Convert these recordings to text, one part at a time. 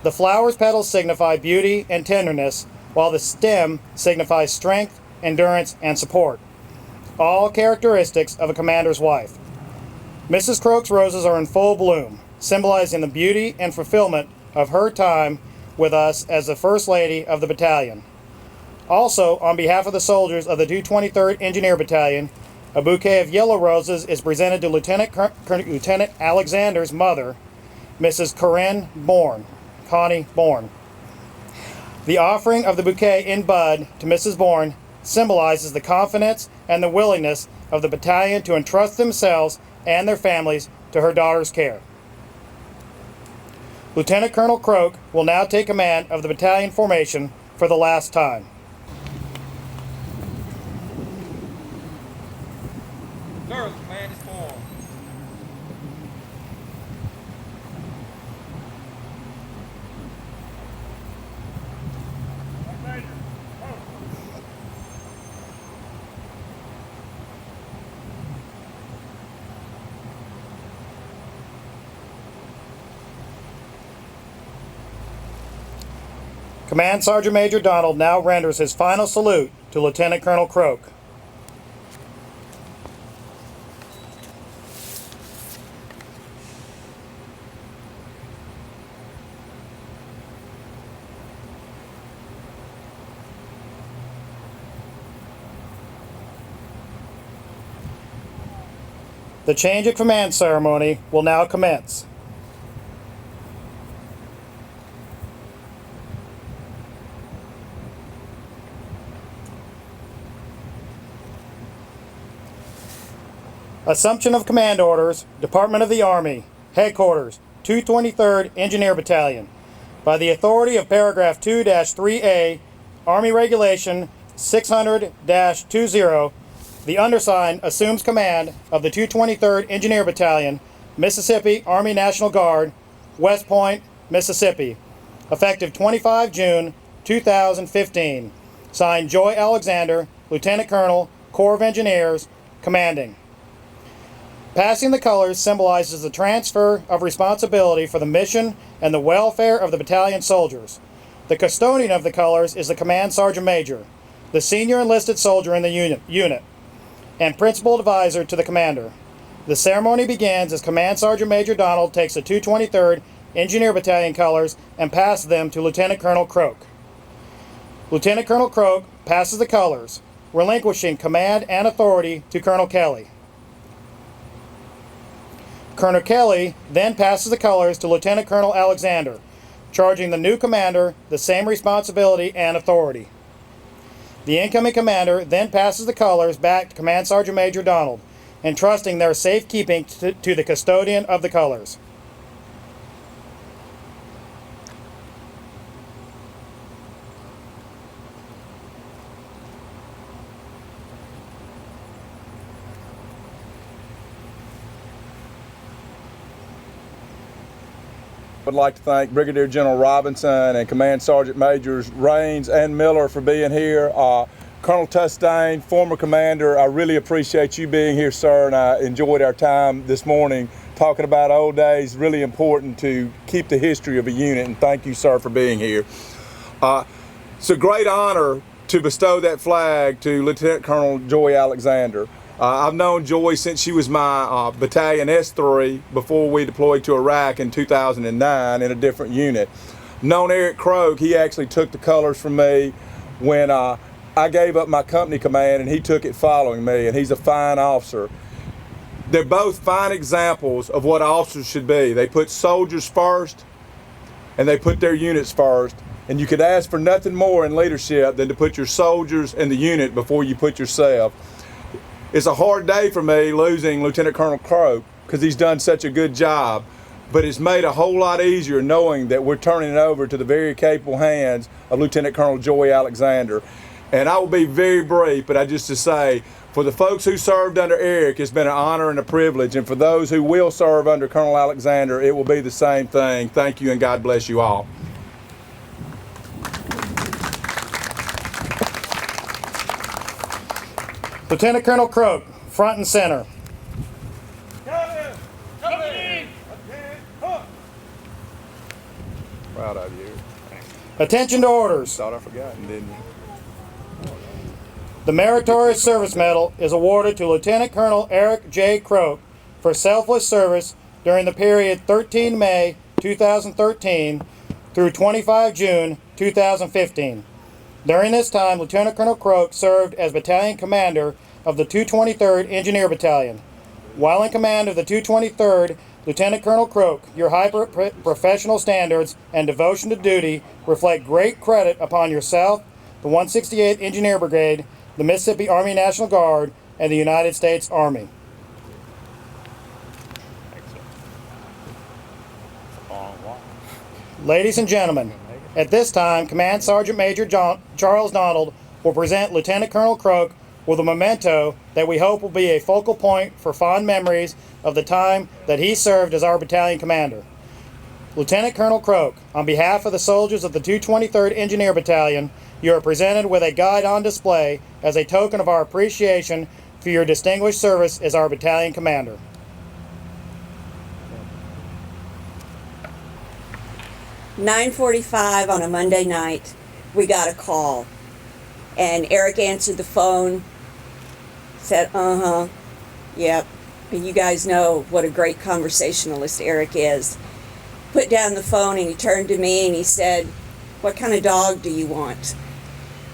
The flower's petals signify beauty and tenderness, while the stem signifies strength, endurance, and support. All characteristics of a commander's wife. Mrs. Croke's roses are in full bloom, symbolizing the beauty and fulfillment of her time with us as the First Lady of the battalion. Also, on behalf of the soldiers of the 223rd Engineer Battalion, a bouquet of yellow roses is presented to Lieutenant Alexander's mother, Mrs. Connie Bourne. The offering of the bouquet in bud to Mrs. Bourne symbolizes the confidence and the willingness of the battalion to entrust themselves and their families to her daughter's care. Lieutenant Colonel Croke will now take command of the battalion formation for the last time. Sir, the command is formed. Command Sergeant Major Donald now renders his final salute to Lieutenant Colonel Croke. The change of command ceremony will now commence. Assumption of command orders, Department of the Army, Headquarters, 223rd Engineer Battalion. By the authority of paragraph 2-3A, Army Regulation 600-20, the undersigned assumes command of the 223rd Engineer Battalion, Mississippi Army National Guard, West Point, Mississippi, effective 25 June 2015. Signed, Joy Alexander, Lieutenant Colonel, Corps of Engineers, commanding. Passing the colors symbolizes the transfer of responsibility for the mission and the welfare of the battalion soldiers. The custodian of the colors is the Command Sergeant Major, the senior enlisted soldier in the unit, and principal advisor to the commander. The ceremony begins as Command Sergeant Major Donald takes the 223rd Engineer Battalion colors and passes them to Lieutenant Colonel Croke. Lieutenant Colonel Croke passes the colors, relinquishing command and authority to Colonel Kelly. Colonel Kelly then passes the colors to Lieutenant Colonel Alexander, charging the new commander the same responsibility and authority. The incoming commander then passes the colors back to Command Sergeant Major Donald, entrusting their safekeeping to the custodian of the colors. I would like to thank Brigadier General Robinson and Command Sergeant Majors Raines and Miller for being here. Colonel Tustain, former commander, I really appreciate you being here, sir, and I enjoyed our time this morning talking about old days. Really important to keep the history of a unit, and thank you, sir, for being here. It's a great honor to bestow that flag to Lieutenant Colonel Joy Alexander. I've known Joy since she was my Battalion S3 before we deployed to Iraq in 2009 in a different unit. Known Eric Croke, he actually took the colors from me when I gave up my company command, and he took it following me, and he's a fine officer. They're both fine examples of what officers should be. They put soldiers first, and they put their units first, and you could ask for nothing more in leadership than to put your soldiers and the unit before you put yourself. It's a hard day for me losing Lieutenant Colonel Croke because he's done such a good job, but it's made a whole lot easier knowing that we're turning it over to the very capable hands of Lieutenant Colonel Joy Alexander. And I will be very brief, but just to say, for the folks who served under Eric, it's been an honor and a privilege, and for those who will serve under Colonel Alexander, it will be the same thing. Thank you, and God bless you all. Lieutenant Colonel Croke, front and center. Proud of you. Attention to orders. Thought I forgot, didn't you? The Meritorious Service Medal is awarded to Lieutenant Colonel Eric J. Croke for selfless service during the period 13 May 2013 through 25 June 2015. During this time, Lieutenant Colonel Croke served as battalion commander of the 223rd Engineer Battalion. While in command of the 223rd, Lieutenant Colonel Croke, your high professional standards and devotion to duty reflect great credit upon yourself, the 168th Engineer Brigade, the Mississippi Army National Guard, and the United States Army. Ladies and gentlemen, at this time, Command Sergeant Major Charles Donald will present Lieutenant Colonel Croke with a memento that we hope will be a focal point for fond memories of the time that he served as our battalion commander. Lieutenant Colonel Croke, on behalf of the soldiers of the 223rd Engineer Battalion, you are presented with a guide on display as a token of our appreciation for your distinguished service as our battalion commander. "9:45 on a Monday night, we got a call, and Eric answered the phone, said, yep, and you guys know what a great conversationalist Eric is. Put down the phone and he turned to me and he said, what kind of dog do you want?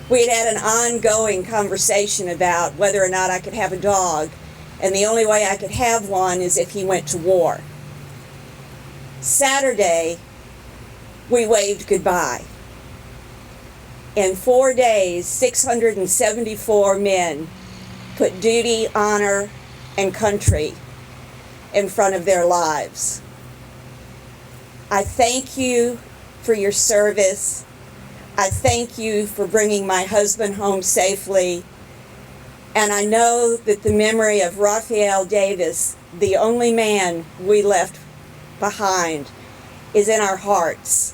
We had an ongoing conversation about whether or not I could have a dog, and the only way I could have one is if he went to war. Saturday, we waved goodbye. In 4 days, 674 men put duty, honor, and country in front of their lives. I thank you for your service. I thank you for bringing my husband home safely. And I know that the memory of Raphael Davis, the only man we left behind, is in our hearts.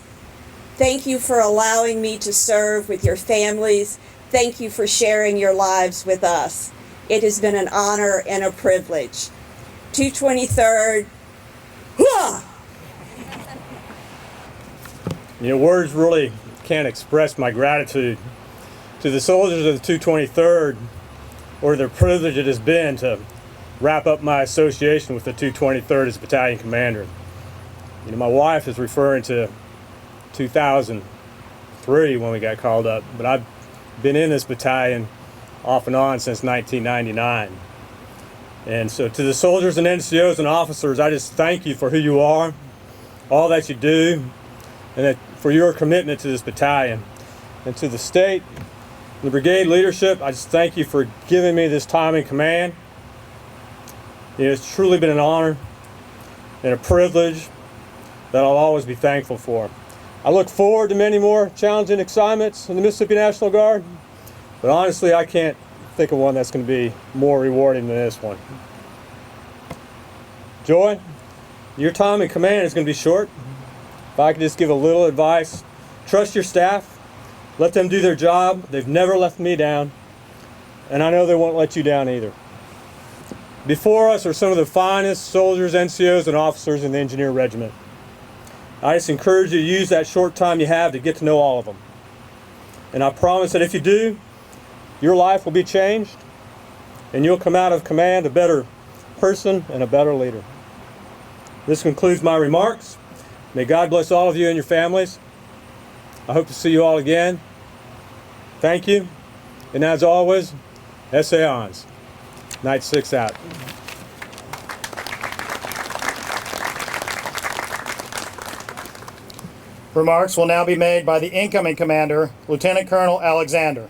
Thank you for allowing me to serve with your families. Thank you for sharing your lives with us. It has been an honor and a privilege. 223rd, hurrah! You know, words really can't express my gratitude to the soldiers of the 223rd or the privilege it has been to wrap up my association with the 223rd as battalion commander. You know, my wife is referring to 2003 when we got called up, but I've been in this battalion off and on since 1999. And so to the soldiers and NCOs and officers, I just thank you for who you are, all that you do, and that for your commitment to this battalion. And to the state, the brigade leadership, I just thank you for giving me this time in command. You know, it's truly been an honor and a privilege that I'll always be thankful for. I look forward to many more challenging assignments in the Mississippi National Guard, but honestly, I can't think of one that's going to be more rewarding than this one. Joy, your time in command is going to be short. If I could just give a little advice, trust your staff, let them do their job. They've never let me down, and I know they won't let you down either. Before us are some of the finest soldiers, NCOs, and officers in the Engineer Regiment. I just encourage you to use that short time you have to get to know all of them. And I promise that if you do, your life will be changed, and you'll come out of command a better person and a better leader. This concludes my remarks. May God bless all of you and your families. I hope to see you all again. Thank you. And as always, Essayons. Night 6 out. Remarks will now be made by the incoming commander, Lieutenant Colonel Alexander.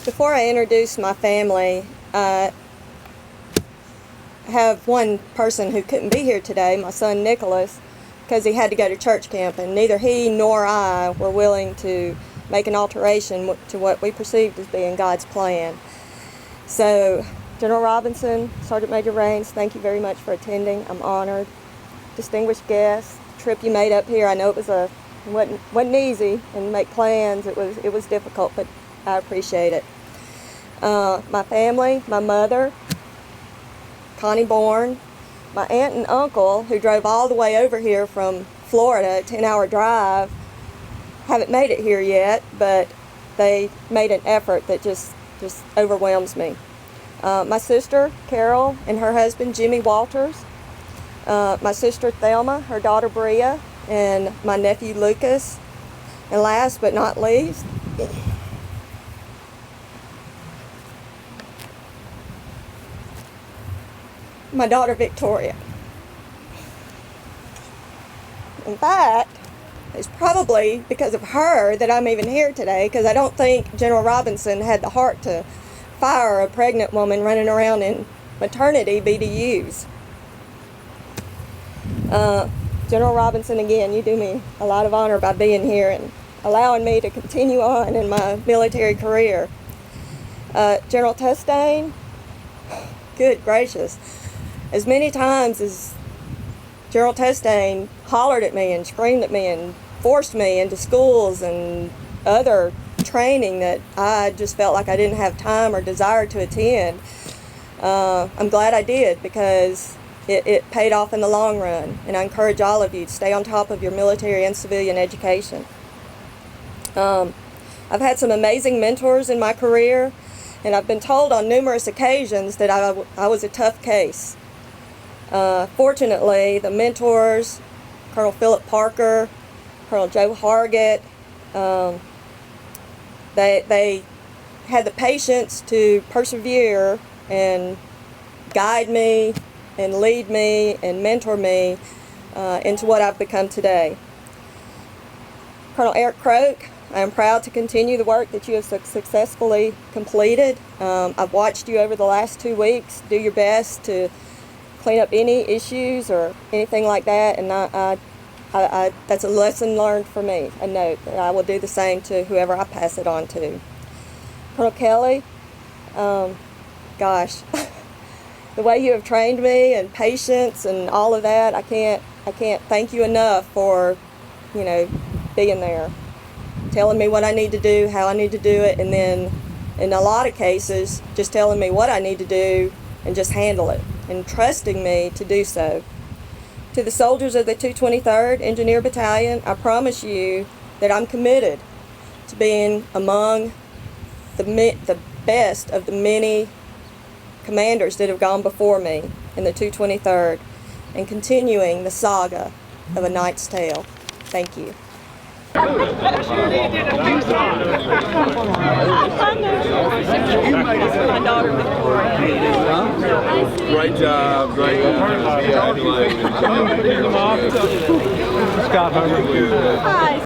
Before I introduce my family, I have one person who couldn't be here today, my son Nicholas, because he had to go to church camp, and neither he nor I were willing to make an alteration to what we perceived as being God's plan. So, General Robinson, Sergeant Major Raines, thank you very much for attending. I'm honored. Distinguished guests, the trip you made up here, I know it wasn't easy, and make plans. It was difficult, but I appreciate it. My family, my mother, Connie Bourne. My aunt and uncle, who drove all the way over here from Florida, a 10-hour drive, haven't made it here yet, but they made an effort that just overwhelms me. My sister, Carol, and her husband, Jimmy Walters. My sister, Thelma, her daughter, Bria, and my nephew, Lucas. And last but not least, my daughter, Victoria. In fact, it's probably because of her that I'm even here today, because I don't think General Robinson had the heart to fire a pregnant woman running around in maternity BDUs. General Robinson, again, you do me a lot of honor by being here and allowing me to continue on in my military career. General Tustain, good gracious. As many times as General Tustain hollered at me and screamed at me and forced me into schools and other training that I just felt like I didn't have time or desire to attend, I'm glad I did, because it paid off in the long run, and I encourage all of you to stay on top of your military and civilian education. I've had some amazing mentors in my career, and I've been told on numerous occasions that I was a tough case. Fortunately, the mentors, Colonel Philip Parker, Colonel Joe Hargett, they had the patience to persevere and guide me and lead me and mentor me into what I've become today. Colonel Eric Croke, I am proud to continue the work that you have successfully completed. I've watched you over the last 2 weeks do your best to clean up any issues or anything like that, and that's a lesson learned for me, a note, and I will do the same to whoever I pass it on to. Colonel Kelly, gosh, the way you have trained me and patience and all of that, I can't thank you enough for, being there, telling me what I need to do, how I need to do it, and then in a lot of cases, just telling me what I need to do and just handle it, and trusting me to do so. To the soldiers of the 223rd Engineer Battalion, I promise you that I'm committed to being among the best of the many commanders that have gone before me in the 223rd and continuing the saga of A Knight's Tale. Thank you. My daughter Victoria. Great job, great job. Scott Hunter. Hi.